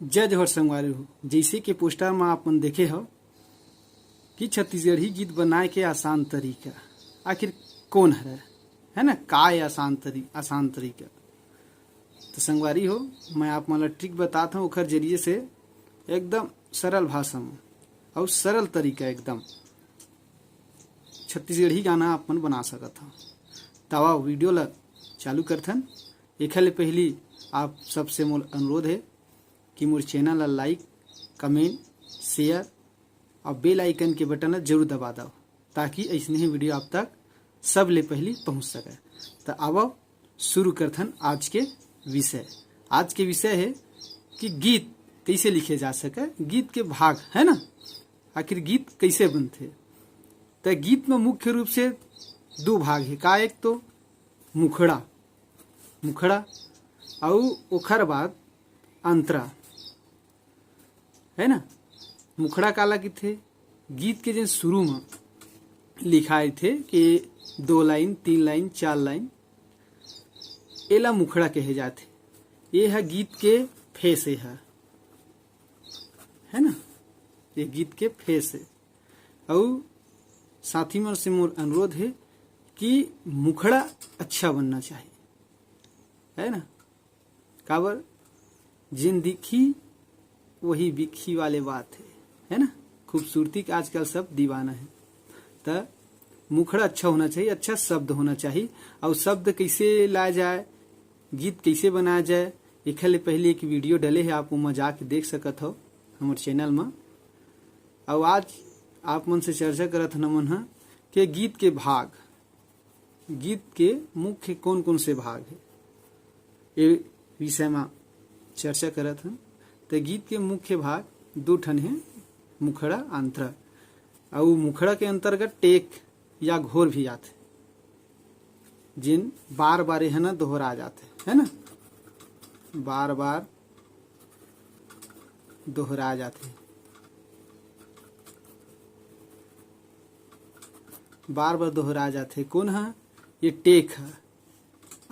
जय जोहर संगवारी हो। जैसे कि पोस्टर में आप मन देखे हो कि छत्तीसगढ़ी गीत बनाए के आसान तरीका आखिर कौन है ना, का है आसान तरीका। तो संगवारी हो, मैं आप मन ट्रिक बताता हूँ ओखर जरिए से एकदम सरल भाषा में और सरल तरीका एकदम छत्तीसगढ़ी गाना आप मन बना सकत हो। तवा वीडियो ला चालू करथन। एखर ले पहली आप सबसे मोर अनुरोध है कि मोर चैनल ला लाइक, कमेंट, शेयर और बेल आइकन के बटन जरूर दबा दो ताकि ऐसने ही वीडियो आप तक सब ले पहली पहुंच सके। तो अब शुरू करथन आज के विषय। आज के विषय है कि गीत कैसे लिखे जा सके, गीत के भाग है ना, आखिर गीत कैसे बनते। तो गीत में मुख्य रूप से दो भाग है का, एक तो मुखड़ा और ओखर बाद अंतरा है ना। मुखड़ा काला की थे गीत के जो शुरू में लिखाए थे कि 2 लाइन 3 लाइन 4 लाइन एला मुखड़ा कहे जाते। ये है गीत के फेस है ना, ये गीत के फेस है। और साथी मन से मोर अनुरोध है कि मुखड़ा अच्छा बनना चाहिए है ना। काबर जिन दिखी वही बिखी वाले बात है ना। खूबसूरती का आजकल सब दीवाना है। तो मुखड़ा अच्छा होना चाहिए, अच्छा शब्द होना चाहिए। और शब्द कैसे लाया जाए, गीत कैसे बनाया जाए, एक पहले एक वीडियो डले है, आप वो जाके देख सकत हो हमारे चैनल में। और आज आप मन से चर्चा करत हन मन के गीत के भाग, गीत के मुख्य कौन कौन से भाग है ये विषय में चर्चा करत हन। तो गीत के मुख्य भाग 2 ठन है, मुखड़ा अंतरा। और मुखड़ा के अंतर्गत टेक या घोर भी आते, जिन बार बार है ना दोहरा जाते है ना, बार बार दोहरा जाते, बार बार दोहरा जाते। कौन है ये? टेक है।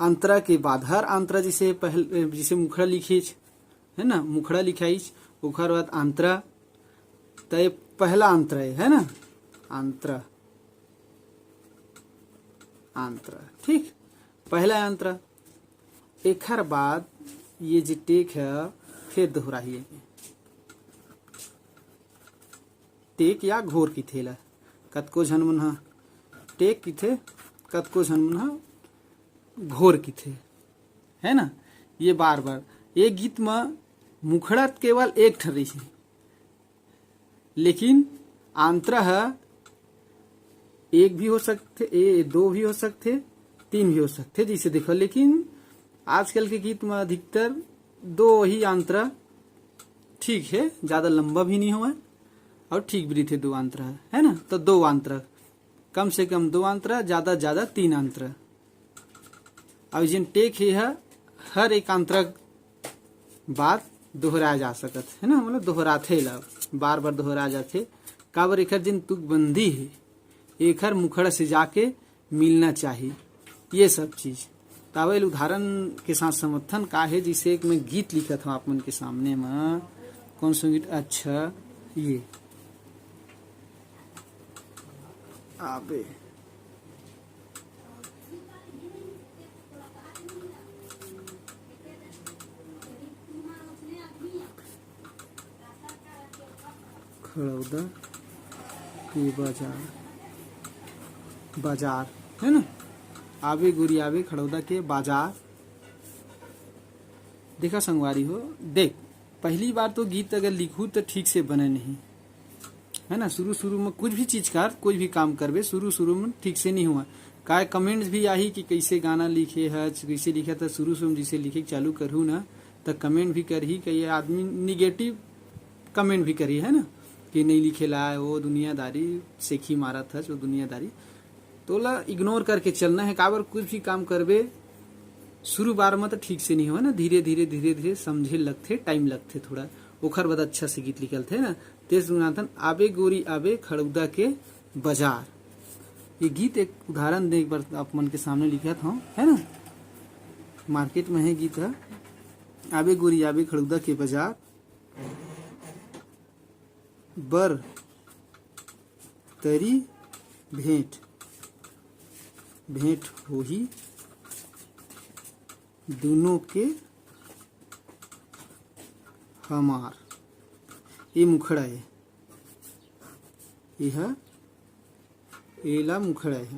अंतरा के बाद हर अंतरा जिसे मुखड़ा लिखी है ना, मुखड़ा लिखाई ओखर बाद अंतरा। तो ये पहला अंतरा है ना, अंतरा ठीक, पहला अंतरा। एखर बाद ये जो टेक है फिर दोहराइए, टेक या घोर की थेला। कतको झन मन टेक की थे, कतको झन मन घोर की थे है ना। ये बार बार ये गीत में मुखड़ा केवल एक ठन रही है, लेकिन अंतरा है एक भी हो सकते, 2 भी हो सकते, 3 भी हो सकते जैसे देखो। लेकिन आजकल के गीत में अधिकतर 2 ही अंतरा ठीक है, ज्यादा लंबा भी नहीं हुआ और ठीक भी थे 2 अंतरा है ना। तो 2 अंतरा, कम से कम 2 अंतरा, ज्यादा 3 अंतरा। और जिन टेक है हर एक अंतरा बाद दोहराया जा सकत है ना, मतलब दोहराथे ला बार बार दोहरा जाते। काबर एखर जिन तुकबंदी है एखर मुखड़ा से जाके मिलना चाहिए, ये सब चीज। तावेल उदाहरण के साथ समर्थन का है, जिसे एक मैं गीत लिखा था आप मन के सामने में। कौन सा गीत? अच्छा ये आबे खड़ौदा के बाजार है ना। आवे गोरी आवे खड़ौदा के बाजार। देखा संगवारी हो, देख पहली बार तो गीत अगर लिखू तो ठीक से बने नहीं है ना। शुरू में कुछ भी चीज कर, कोई भी काम करबे शुरू में ठीक से नहीं हुआ। काय कमेंट्स भी आई कि कैसे गाना लिखे है, कैसे लिखा था। शुरू में जिसे लिखे चालू करूँ ना तो कमेंट भी करही, कई आदमी निगेटिव कमेंट भी करी है ना कि नहीं लिखे ला, वो दुनियादारी सेखी मारा था जो दुनियादारी। तो ला इग्नोर करके चलना है। काबर कुछ भी काम करबे शुरू बार में तो ठीक से नहीं हुआ ना, धीरे धीरे समझे लगते, टाइम लगते थोड़ा। ओखर बाद अच्छा से गीत लिखल थे ना। तेज गुनाथन आबे गोरी आबे खड़ौदा के बाजार। ये गीत एक उदाहरण दे, एक बार आप मन के सामने लिखा था है ना, मार्केट में है गीत है। आबे गोरी आबे खड़ौदा के बाजार बर तरी भेंट भेंट होही दोनों के हमार। ये मुखड़ा है, यह एला मुखड़ा है।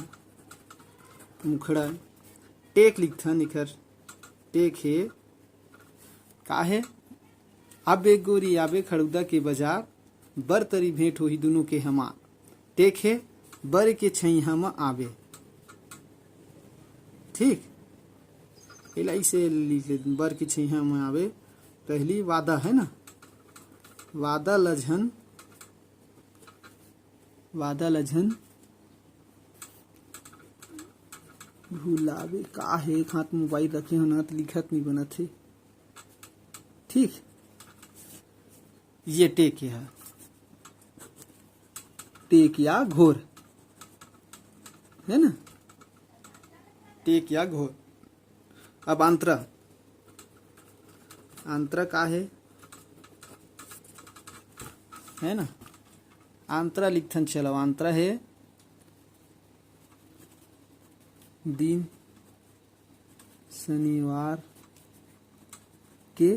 मुखड़ा टेक लिखथन इखर टेक है का है। आबे गोरी आबे खड़ुदा के बाजार बर तरी भेंट होही दोनों के हमार। टेक है बर के छैहा में आबे। ठीक, इलाई से लिख ले बर के छैहा में आबे। पहली वादा है ना, वादा लझन भुलावे का है। एक हाथ मोबाइल रखे हो ना तो लिखत नहीं बनत है। ठीक, ये टेक है, टेक या घोर है ना, टेक या घोर। अब अंतरा, अंतरा का है ना, अंतरा लिखथन। चलो अंतरा है दिन शनिवार के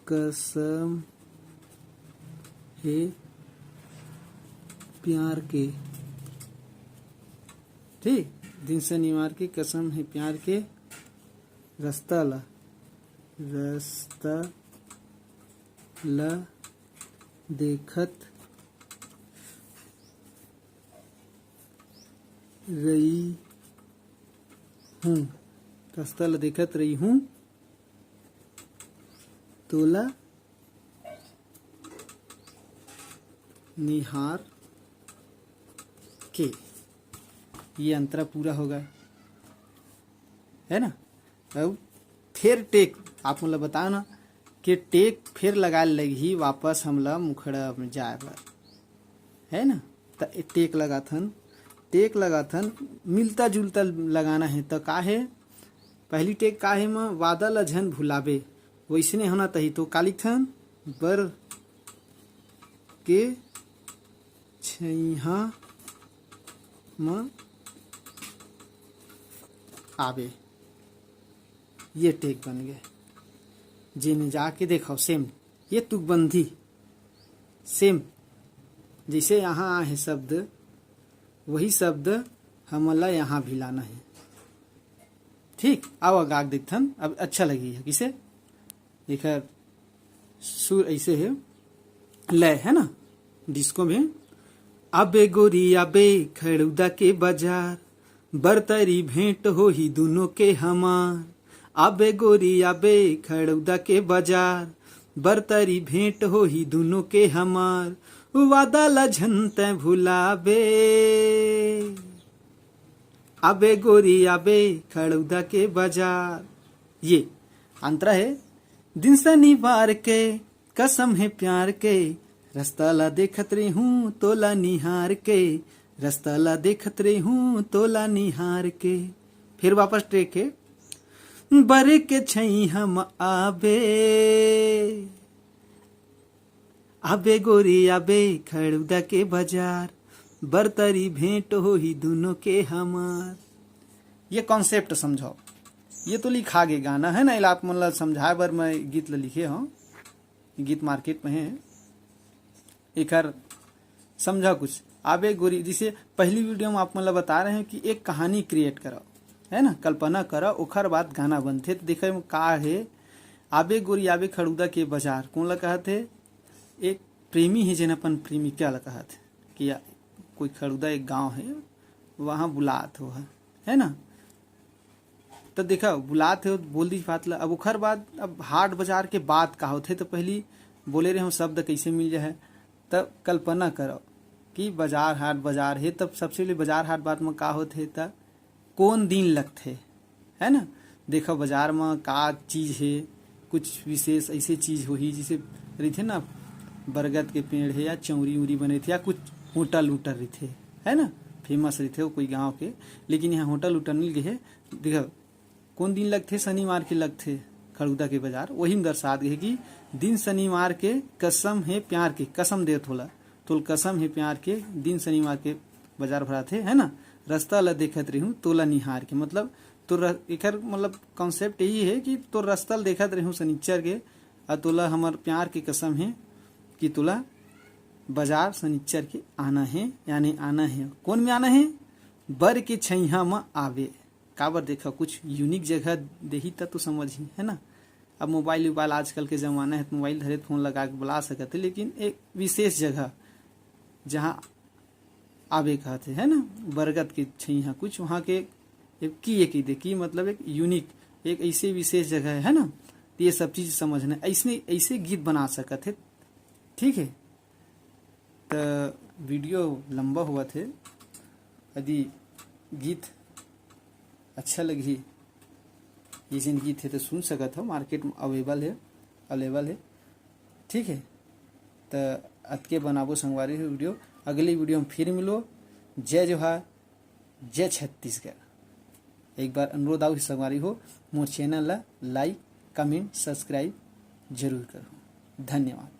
कसम है प्यार के। ठीक, दिन शनिवार की कसम है प्यार के। रास्ता ला देखत रही हूँ, रास्ता ला देखत रही हूँ तोला निहार के। ये अंतरा पूरा होगा है ना। अब फिर टेक आप मतलब बताओ ना कि टेक फिर लगा लगी वापस हमला मुखड़ा में जाए है ना। तो टेक लगा थन मिलता जुलता लगाना है। तो का है पहली टेक का है में वादा ला झन भुलावे वैसने होना तही। तो का लिखथन बर के छैहा में आवे। ये टेक बन गए। जिन्हें जाके देखो सेम ये तुकबंदी सेम जैसे यहाँ है शब्द वही शब्द हमला यहाँ भी लाना है। ठीक, अब आगाग देखथन। अब अच्छा लगी है किसे देखा सुर ऐसे है लय है ना डिस्को में। अबे गोरी अबे खड़ुदा के बाजार बरतरी भेंट हो ही दोनों के हमार। अबे गोरी अबे खड़ुदा के बाजार बरतरी भेंट हो ही दोनों के हमार। वादा ला झनते भुलाबे अबे गोरी अबे खड़ुदा के बाजार। ये अंतरा है दिन शनिवार के कसम है प्यार के। रास्ता ला देखत रही हूँ तोला निहार के। रास्ता ला देखत रही हूँ तोला निहार के। फिर वापस ट्रेक है बरे के छई हम आबे अबे गोरी अबे खड़ुदा के बाजार बरतरी भेंट हो ही दोनों के हमार। ये कॉन्सेप्ट समझो। ये तो लिखा गे गाना है ना आप मतलब समझाए बर मैं गीत लिखे हो। गीत मार्केट में है एक समझा कुछ। आबे गोरी जिसे पहली वीडियो में आप मतलब बता रहे हैं कि एक कहानी क्रिएट करो है ना, कल्पना करो ओखर बाद गाना बनते। तो देखे में का है आबे गोरी आबे खड़ुदा के बाजार कौन ला कहते। एक प्रेमी है जिन अपन प्रेमिका ला कहते कि कोई खड़ुदा एक गांव है वहां बुलात हो है ना। तो देखा बुलात है बोल दी बात ला। अब ओखर बाद अब हाट बाजार के बात का होते तो पहली बोले रहे हो शब्द कैसे मिल जाए। तब कल्पना करो कि बाजार हाट बाजार है। तब सबसे पहले बाजार हाट बात में का होते तब कौन दिन लगते है ना। देखो बाजार में का चीज है कुछ विशेष ऐसे चीज हो ही जिसे रही थे ना बरगद के पेड़ है या चौरी उरी बने थे या कुछ होटल उटर रही थे है ना फेमस रही थे वो कोई गांव के। लेकिन यहाँ होटल उटर मिल गए है। देखो कौन दिन लगथे, शनिवार के लगथे खड़गुदा के बाजार, वही में दर्शात गए कि दिन शनिवार के कसम है प्यार के, कसम देत होला तोल कसम है प्यार के, दिन शनिवार के बाजार भराथे, है ना। रास्ता ला देखत रहूं तोला निहार के, मतलब तो एकर मतलब कॉन्सेप्ट यही है कि तो रास्ता ला देखत रहूं शनिचर के, और तोला हमार प्यार की कसम है कि तोला बाजार शनिचर के आना है, यानी आना है। कौन में आना है? बर के छैहा में आवे। काबर देखा कुछ यूनिक जगह देही तब तो समझी, है ना। अब मोबाइल आजकल के जमाना है, मोबाइल धरे फोन लगा के बुला सकते, लेकिन एक विशेष जगह जहाँ आवे कहते, है ना, बरगद के छैहा कुछ वहाँ के की देखी, मतलब एक यूनिक एक ऐसे विशेष जगह है ना। तो ये सब चीज समझना, ऐसे गीत बना सकते, ठीक है। तो वीडियो लंबा हुआ थे, यदि गीत अच्छा लगी ये जिन गीत है तो सुन सकत हो, मार्केट में अवेलेबल है, ठीक है। तो अतके बनाबो संगवारी है वीडियो, अगली वीडियो में फिर मिलो। जय जोहार, जय छत्तीसगढ़। एक बार अनुरोध आओ संगवारी हो, मोर चैनल ला लाइक कमेंट सब्सक्राइब जरूर करो। धन्यवाद।